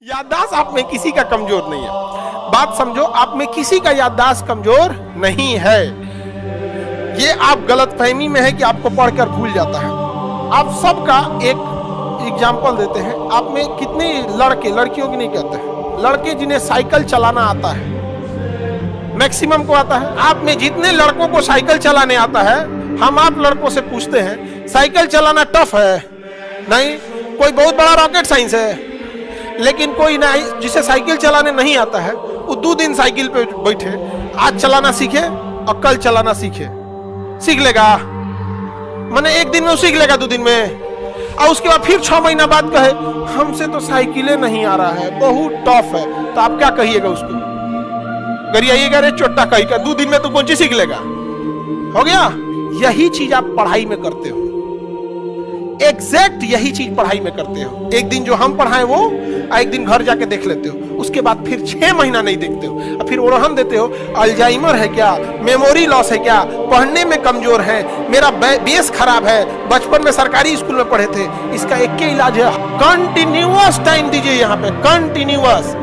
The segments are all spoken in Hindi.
याददाश्त आप में किसी का कमजोर नहीं है। बात समझो, आप में किसी का याददाश्त कमजोर नहीं है। ये आप गलतफहमी में है कि आपको पढ़कर भूल जाता है। आप सबका एक एग्जाम्पल देते हैं। आप में कितने लड़के, लड़कियों की नहीं कहते हैं, लड़के जिन्हें साइकिल चलाना आता है, मैक्सिमम को आता है। आप में जितने लड़कों को साइकिल चलाने आता है, हम आप लड़कों से पूछते हैं साइकिल चलाना टफ है? नहीं। कोई बहुत बड़ा रॉकेट साइंस है? लेकिन कोई ना जिसे साइकिल चलाने नहीं आता है, वो 2 दिन साइकिल पे बैठे, आज चलाना सीखे और कल चलाना सीख लेगा। माने एक दिन में वो सीख लेगा, 2 दिन में, और उसके बाद फिर 6 महीना बाद कहे हमसे तो साइकिलें नहीं आ रहा है, बहुत टफ है। तो आप क्या कहिएगा उसको? गरियाइएगा, रे चोट्टा कही का 2 दिन में तो कौन चीज सीख लेगा? हो गया। यही चीज आप पढ़ाई में करते हो, एग्जैक्ट यही चीज पढ़ाई में करते हो। एक दिन जो हम पढ़ाएं वो, एक दिन घर जाके देख लेते हो, उसके बाद फिर 6 महीना नहीं देखते हो, और फिर ओरहन देते हो अल्जाइमर है क्या, मेमोरी लॉस है क्या, पढ़ने में कमजोर है, मेरा बेस खराब है, बचपन में सरकारी स्कूल में पढ़े थे। इसका एक ही इलाज है, कंटिन्यूअस टाइम दीजिए। यहाँ पे कंटिन्यूअस।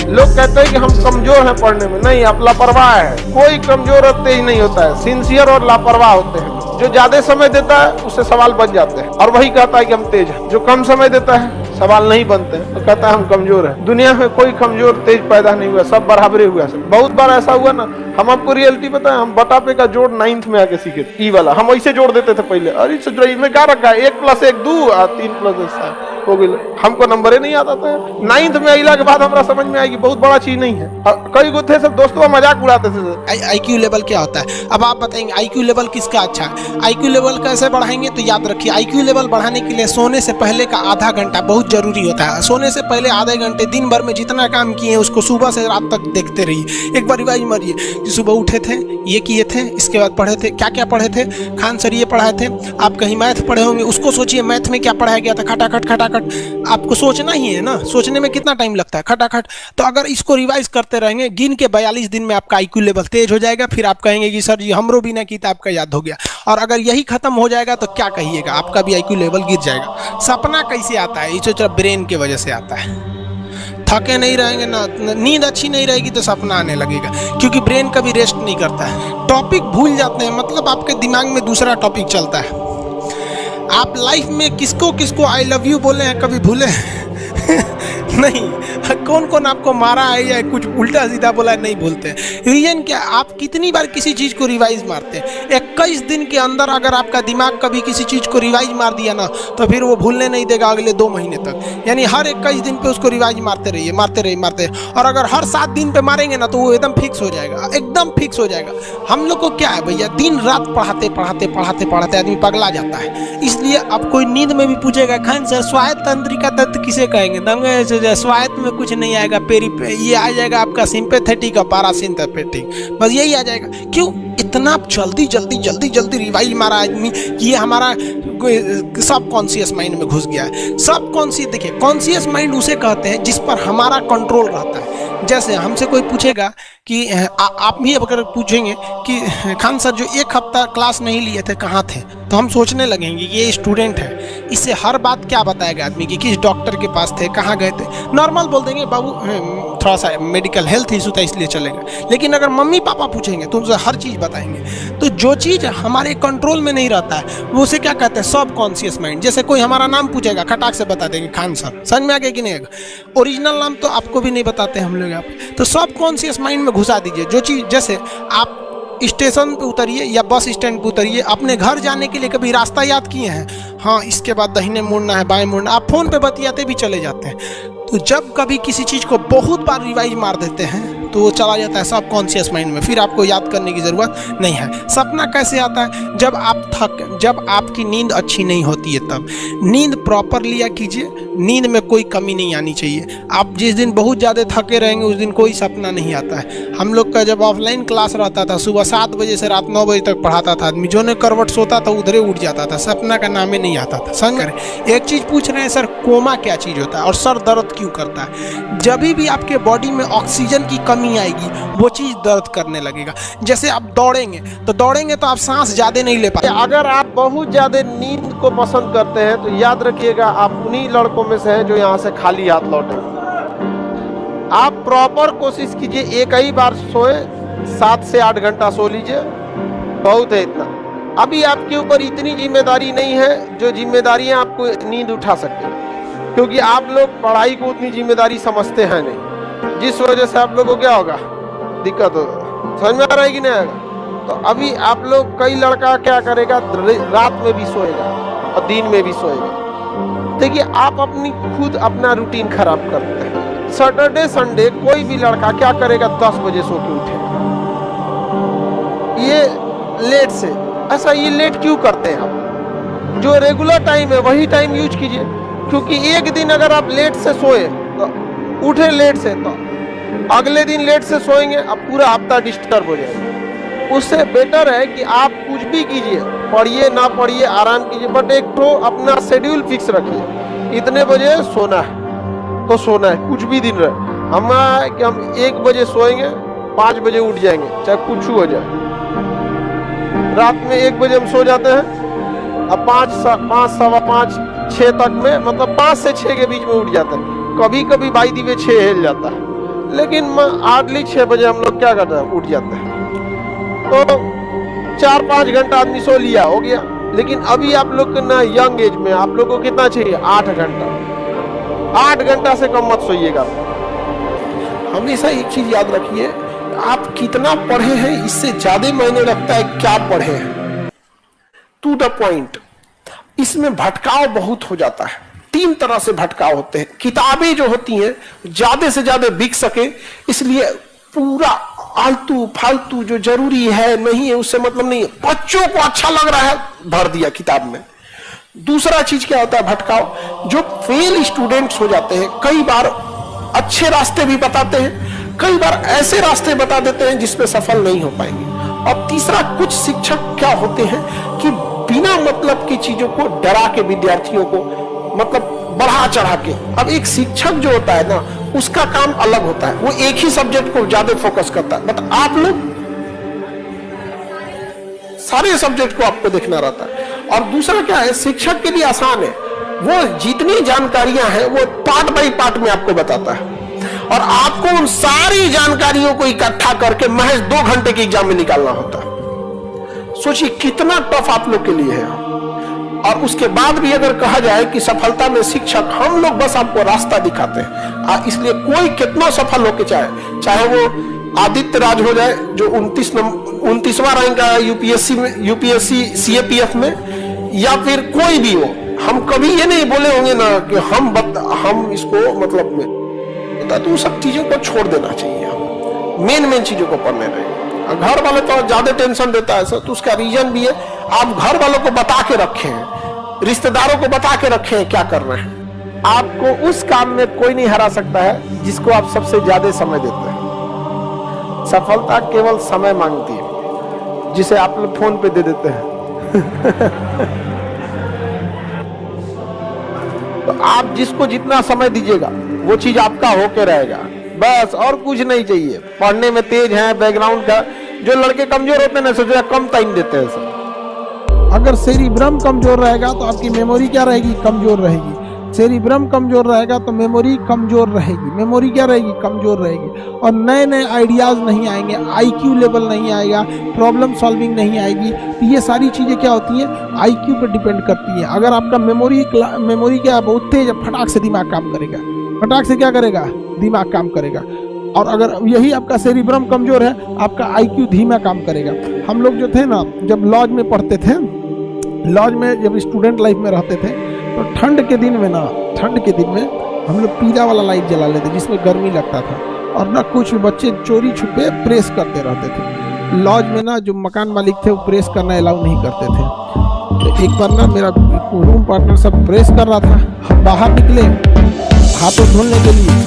लोग कहते हैं कि हम कमजोर हैं पढ़ने में, नहीं, आप लापरवाह है। कोई कमजोर और तेज नहीं होता है, सिंसियर और लापरवाह होते हैं। जो ज्यादा समय देता है उससे सवाल बन जाते हैं, और वही कहता है कि हम तेज हैं। जो कम समय देता है सवाल नहीं बनते हैं, तो कहता है हम कमजोर हैं। दुनिया में कोई कमजोर तेज पैदा नहीं हुआ, सब बराबरे हुआ। सब बहुत बार ऐसा हुआ ना, हम आपको रियलिटी बताएं, हम बटापे का जोड़ 9th में आके सीखे। ई वाला हम ऐसे जोड़ देते थे पहले, अरे इसमें क्या रखा है, 1 + 1 2 और 3 + 1 7 हो गई। हमको नंबर ही नहीं आता था। 9th में आइला के बाद हमरा समझ में आएगी बहुत बड़ा चीज नहीं है। कई गो थे सब दोस्तों मजाक उड़ाते थे। आईक्यू लेवल क्या होता है? अब आप बताएंगे आईक्यू लेवल किसका अच्छा है? आईक्यू लेवल कैसे बढ़ाएंगे? तो याद रखिए, आईक्यू लेवल बढ़ाने के लिए सोने से पहले का आधा घंटा बहुत जरूरी होता है। सोने से पहले आधे घंटे दिन भर में जितना काम किए उसको सुबह से रात तक देखते रहिए। एक बार रिवाइज मारिए कि सुबह उठे थे, ये किए थे, इसके बाद पढ़े थे, क्या क्या पढ़े थे। खान सर ये पढ़ाए थे, आप कहीं मैथ पढ़े होंगे, उसको सोचिए मैथ में क्या पढ़ाया गया था। खटाखट खटाखट आपको सोचना ही है ना, सोचने में कितना टाइम लगता है, खटाखट। तो अगर इसको रिवाइज करते रहेंगे, गिन के 42 दिन में आपका आईक्यू लेवल तेज हो जाएगा। फिर आप कहेंगे कि सर जी हमरो बिना किताब का याद हो गया। और अगर यही खत्म हो जाएगा तो क्या कहिएगा, आपका भी आईक्यू लेवल गिर जाएगा। सपना कैसे आता है? ये ब्रेन की वजह से आता है। थके नहीं रहेंगे ना, नींद अच्छी नहीं रहेगी तो सपना आने लगेगा, क्योंकि ब्रेन कभी रेस्ट नहीं करता है। टॉपिक भूल जाते हैं, मतलब आपके दिमाग में दूसरा टॉपिक चलता है। आप लाइफ में किसको किसको आई लव यू बोले हैं, कभी भूले नहीं? कौन कौन आपको मारा है या कुछ उल्टा सीधा बोला है, नहीं भूलते। रीजन क्या? आप कितनी बार किसी चीज़ को रिवाइज मारते हैं। 21 दिन के अंदर अगर आपका दिमाग कभी किसी चीज़ को रिवाइज मार दिया ना, तो फिर वो भूलने नहीं देगा अगले 2 महीने तक। यानी हर 21 दिन पे उसको रिवाइज मारते रहिए, मारते रहिए। और अगर हर 7 दिन पे मारेंगे ना, तो वो एकदम फिक्स हो जाएगा, एकदम फिक्स हो जाएगा। हम लोग को क्या है भैया, दिन रात पढ़ाते पढ़ाते पढ़ाते पढ़ाते आदमी पगला जाता है। इसलिए अब कोई नींद में भी पूछेगा, खान सर स्वायत्त तंत्रिका तत्व किसे कहेंगे? स्वायत्त में कुछ नहीं आएगा, ये आ जाएगा आपका सिंपैथेटिक और पैरासिम्पैथेटिक, बस यही आ जाएगा। क्यों इतना जल्दी जल्दी जल्दी जल्दी रिवाइज मारा आदमी कि ये हमारा सब कॉन्शियस माइंड में घुस गया है। सब कॉन्शियस, देखिए कॉन्शियस माइंड उसे कहते हैं जिस पर हमारा कंट्रोल रहता है। जैसे हमसे कोई पूछेगा कि आप भी अगर पूछेंगे कि खान सर जो 1 हफ्ता क्लास नहीं लिए थे कहाँ थे, तो हम सोचने लगेंगे ये स्टूडेंट है, इससे हर बात क्या बताएगा आदमी कि किस डॉक्टर के पास थे, कहाँ गए थे। नॉर्मल बोल देंगे बाबू थोड़ा सा मेडिकल हेल्थ इशू था इसलिए चले गए। लेकिन अगर मम्मी पापा पूछेंगे तो उनसे हर चीज़ बताएंगे। तो जो चीज़ हमारे कंट्रोल में नहीं रहता है वो उसे क्या कहते हैं, सब कॉन्शियस माइंड। जैसे कोई हमारा नाम पूछेगा, खटाक से बता देंगे खान सर, समझ में आ गया कि नहीं? ओरिजिनल नाम तो आपको भी नहीं बताते हम लोग आप। तो सब कॉन्शियस माइंड में घुसा दीजिए। जो चीज़, जैसे आप स्टेशन पे उतरिए या बस स्टैंड पे उतरिए, अपने घर जाने के लिए कभी रास्ता याद किए हैं? हाँ, इसके बाद दाहिने मुड़ना है, बाएं मुड़ना। आप फोन पे बतियाते भी चले जाते हैं। तो जब कभी किसी चीज़ को बहुत बार रिवाइज मार देते हैं तो वो चला जाता है सब कॉन्शियस माइंड में, फिर आपको याद करने की ज़रूरत नहीं है। सपना कैसे आता है? जब आपकी नींद अच्छी नहीं होती है तब। नींद प्रॉपर लिया कीजिए, नींद में कोई कमी नहीं आनी चाहिए। आप जिस दिन बहुत ज़्यादा थके रहेंगे उस दिन कोई सपना नहीं आता है। हम लोग का जब ऑफलाइन क्लास रहता था, सुबह 7 बजे से रात 9 बजे तक पढ़ाता था आदमी, जो ने करवट सोता था उधरे उठ जाता था, सपना का नाम ही नहीं आता था। समझ रहे? एक चीज़ पूछ रहे हैं सर, कोमा क्या चीज़ होता है और सर दर्द क्यों करता है? जब भी आपके बॉडी में ऑक्सीजन की कमी आएगी वो चीज़ दर्द करने लगेगा। जैसे आप दौड़ेंगे तो आप सांस ज़्यादा नहीं ले पाते। अगर आप बहुत ज़्यादा नींद को पसंद करते हैं तो याद रखिएगा आप उन्हीं लड़कों में से हैं जो यहाँ से खाली हाथ लौटे। आप प्रॉपर कोशिश कीजिए, एक ही बार सोए, 7 से 8 घंटा सो लीजिए, बहुत है इतना। अभी आपके ऊपर इतनी जिम्मेदारी नहीं है जो जिम्मेदारियां आपको नींद उठा सके, क्योंकि आप लोग पढ़ाई को उतनी जिम्मेदारी समझते हैं नहीं, जिस वजह से आप लोगों को क्या होगा, दिक्कत होगा। समझ में आ रहा है कि नहीं आएगा? तो अभी आप लोग, कई लड़का क्या करेगा, रात में भी सोएगा और दिन में भी सोएगा। देखिए आप अपनी खुद अपना रूटीन खराब करते हैं। सैटरडे संडे कोई भी लड़का क्या करेगा, 10 बजे सो के उठेगा, ये लेट से। ऐसा ये लेट क्यों करते हैं आप? जो रेगुलर टाइम है वही टाइम यूज कीजिए, क्योंकि एक दिन अगर आप लेट से सोए तो उठे लेट से, तो अगले दिन लेट से सोएंगे, अब पूरा हफ्ता डिस्टर्ब हो जाएगा। उससे बेटर है कि आप कुछ भी कीजिए, पढ़िए ना पढ़िए, आराम कीजिए, बट एक तो अपना शेड्यूल फिक्स रखिए, इतने बजे सोना है तो सोना है, कुछ भी दिन रहे। कि हम 1 बजे सोएंगे, 5 बजे उठ जाएंगे, चाहे कुछ हो जाए। रात में 1 बजे हम सो जाते हैं, अब 5, सवा 5, 6 तक में, मतलब 5 से 6 के बीच में उठ जाते हैं। कभी कभी बाई दी में 6 हिल जाता है, लेकिन हार्डली 6 बजे हम लोग क्या करते हैं, उठ जाते हैं। तो 4-5 घंटा आदमी सो लिया, हो गया। लेकिन अभी आप लोग ना यंग एज में आप लोगों को कितना चाहिए, 8 घंटा। 8 घंटा से कम मत सोइएगा। हमेशा एक चीज याद रखिए, आप कितना पढ़े हैं इससे ज्यादा मायने रखता है क्या पढ़े हैं। To the point. इसमें भटकाव बहुत हो जाता है। 3 तरह से भटकाव होते हैं। किताबें जो होती हैं ज्यादा से ज्यादा बिक सके, इसलिए पूरा आलतू फालतू जो जरूरी है नहीं है उससे मतलब नहीं है, बच्चों को अच्छा लग रहा है भर दिया किताब में। दूसरा चीज क्या होता है भटकाव, जो फेल स्टूडेंट्स हो जाते हैं, कई बार अच्छे रास्ते भी बताते हैं, कई बार ऐसे रास्ते बता देते हैं जिसमें सफल नहीं हो पाएंगे। और तीसरा, कुछ शिक्षक क्या होते हैं कि बिना मतलब की चीजों को डरा के विद्यार्थियों को मतलब बढ़ा चढ़ा के। अब एक शिक्षक जो होता है ना, उसका काम अलग होता है, वो एक ही सब्जेक्ट को ज्यादा फोकस करता है, बट आप लोग सारे सब्जेक्ट को आपको देखना रहता है। और दूसरा क्या है, शिक्षक के लिए आसान है, वो जितनी जानकारियां हैं वो पार्ट बाय पार्ट में आपको बताता है, और आपको उन सारी जानकारियों को इकट्ठा करके महज 2 घंटे के एग्जाम में निकालना होता है। सोचिए कितना टफ आप लोग के लिए है। और उसके बाद भी अगर कहा जाए कि सफलता में शिक्षक, हम लोग बस आपको रास्ता दिखाते हैं। इसलिए कोई कितना सफल होके चाहे वो आदित्य राज हो जाए जो 29वां रैंक आया यूपीएससी सीएपीएफ में, या फिर कोई भी हो, हम कभी ये नहीं बोले होंगे ना कि हम इसको मतलब में, तो सब चीजों को छोड़ देना चाहिए, मेन चीजों को पढ़ने रहे। घर वाले तो ज्यादा टेंशन देता है सर, तो उसका रीजन भी है, आप घर वालों को बता के रखे हैं, रिश्तेदारों को बता के रखे हैं क्या कर रहे हैं। आपको उस काम में कोई नहीं हरा सकता है जिसको आप सबसे ज्यादा समय देते हैं। सफलता केवल समय मांगती है, जिसे आप लोग फोन पे दे देते हैं। तो आप जिसको जितना समय दीजिएगा वो चीज आपका होके रहेगा, बस और कुछ नहीं चाहिए। पढ़ने में तेज है, बैकग्राउंड का, जो लड़के कमजोर होते हैं ना, सोचा कम टाइम देते हैं सर। अगर सेरिब्रम कमजोर रहेगा तो आपकी मेमोरी क्या रहेगी, कमजोर रहेगी। सेरिब्रम कमजोर रहेगा तो मेमोरी कमजोर रहेगी, मेमोरी क्या रहेगी, कमजोर रहेगी। और नए नए आइडियाज नहीं आएंगे, आईक्यू लेवल नहीं आएगा, प्रॉब्लम सॉल्विंग नहीं आएगी। तो ये सारी चीजें क्या होती हैं, आईक्यू पर डिपेंड करती हैं। अगर आपका मेमोरी क्या बहुत तेज है, फटाक से दिमाग काम करेगा, फटाक से क्या करेगा, दिमाग काम करेगा। और अगर यही आपका सेरिब्रम कमजोर है, आपका आईक्यू धीमा काम करेगा। हम लोग जो थे ना, जब लॉज में पढ़ते थे, लॉज में जब स्टूडेंट लाइफ में रहते थे, तो ठंड के दिन में हम लोग पीला वाला लाइट जला लेते जिसमें गर्मी लगता था, और ना कुछ बच्चे चोरी छुपे प्रेस करते रहते थे। लॉज में ना जो मकान मालिक थे वो प्रेस करना अलाउ नहीं करते थे। तो एक बार ना मेरा रूम पार्टनर सब प्रेस कर रहा था, हम बाहर निकले हाथों धोने के लिए,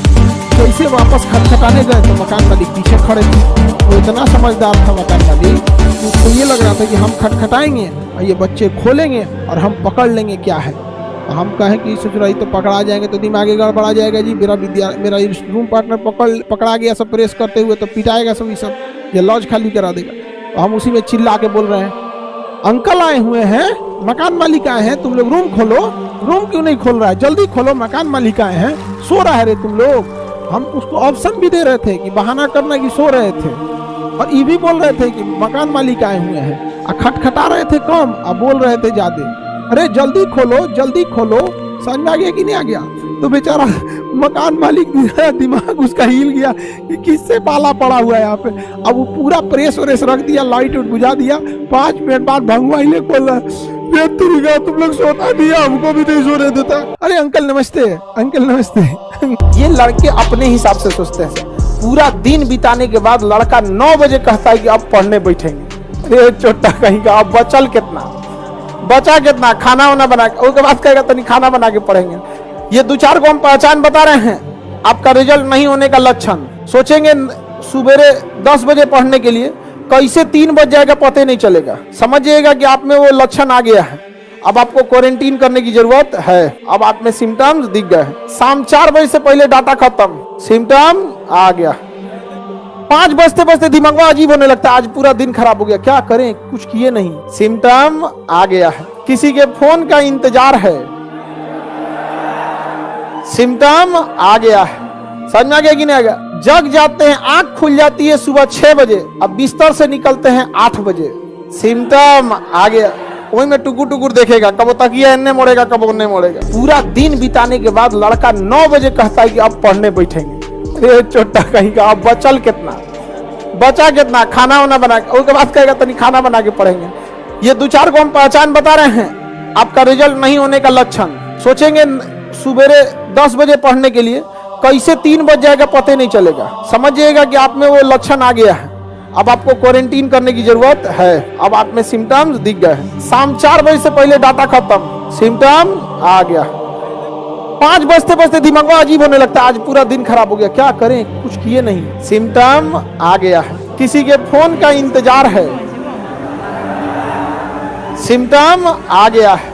कैसे वापस खटखटाने गए तो मकान मालिक पीछे खड़े थे। वो इतना समझदार था मकान मालिक, उसको ये लग रहा था कि हम खटखटाएंगे और ये बच्चे खोलेंगे और हम पकड़ लेंगे क्या है। हम कहें कि ससुराई तो पकड़ा जाएंगे तो दिमागे गड़बड़ा जाएगा जी, मेरा रूम पार्टनर पकड़ा गया सब प्रेस करते हुए, तो पिटाएगा सब, ये लॉज खाली करा देगा। तो हम उसी में चिल्ला के बोल रहे हैं, अंकल आए हुए हैं, मकान मालिक आए हैं, तुम लोग रूम खोलो। रूम क्यों नहीं खोल रहा है, जल्दी खोलो, मकान मालिक आए हैं, सो रहा है रे तुम लोग। हम उसको ऑप्शन भी दे रहे थे कि बहाना करना कि सो रहे थे, और ये भी बोल रहे थे कि मकान मालिक आए हुए हैं, और खटखटा रहे थे कम और बोल रहे थे ज्यादा। अरे जल्दी खोलो, समझ में आ गया कि नहीं आ गया? तो बेचारा मकान मालिक दिमाग उसका हिल गया कि किससे पाला पड़ा हुआ है यहाँ पे। अब वो पूरा प्रेस व्रेस रख दिया, लाइट बुझा दिया। 5 मिनट बाद भंगुआ ही बोल रहा है, तुम लोग सोता दिया, हमको भी नहीं सोने देता। अरे अंकल नमस्ते, अंकल नमस्ते। ये लड़के अपने हिसाब से सोचते हैं। पूरा दिन बिताने के बाद लड़का 9 बजे कहता है कि अब पढ़ने बैठेंगे। अरे छोटा कहीं का, अब बचा कितना खाना वाना बना के, उसके बाद कहेगा तनी खाना बना के पढ़ेंगे। ये 2-4 को हम पहचान बता रहे हैं आपका रिजल्ट नहीं होने का लक्षण। सोचेंगे सुबेरे 10 बजे पढ़ने के लिए, कैसे 3 बज जाएगा पता नहीं चलेगा। समझिएगा कि आप में वो लक्षण आ गया है। अब आपको क्वारंटीन करने की जरूरत है। अब आप में सिम्टम्स दिख गए हैं। शाम 4 बजे से पहले डाटा खत्म, सिम्टम आ गया। 5 बजते दिमाग अजीब होने लगता है, आज पूरा दिन खराब हो गया, क्या करें, कुछ किए नहीं, सिम्टम आ गया है। किसी के फोन का इंतजार है, सिम्टम आ गया है। समझ में आ गया कि नहीं आ गया? जग जाते हैं, आंख खुल जाती है सुबह 6 बजे, अब बिस्तर से निकलते हैं 8 बजे, सिम्टम आ गया। वही में टुकुर देखेगा, कब तकिया इन्ने मोड़ेगा, कब उन्ने मोड़ेगा। पूरा दिन बिताने के बाद लड़का 9 बजे कहता है कि अब पढ़ने बैठेंगे। अरे छोटा कहीं का, अब बचा कितना खाना वाना बना के, उसके बाद कहेगा तनी खाना बना के पढ़ेंगे। ये 2-4 को हम पहचान बता रहे हैं आपका रिजल्ट नहीं होने का लक्षण। सोचेंगे सुबेरे 10 बजे पढ़ने के लिए, कैसे 3 बज जाएगा पता नहीं चलेगा। समझिएगा कि आप में वो लक्षण आ गया है। अब आपको क्वारंटीन करने की जरूरत है। अब आप में सिम्टम्स दिख गए हैं। शाम 4 बजे से पहले डाटा खत्म, सिम्टम आ गया। 5 बजते दिमाग अजीब होने लगता है, आज पूरा दिन खराब हो गया, क्या करें, कुछ किए नहीं, सिम्टम आ गया है। किसी के फोन का इंतजार है, सिम्टम आ गया है।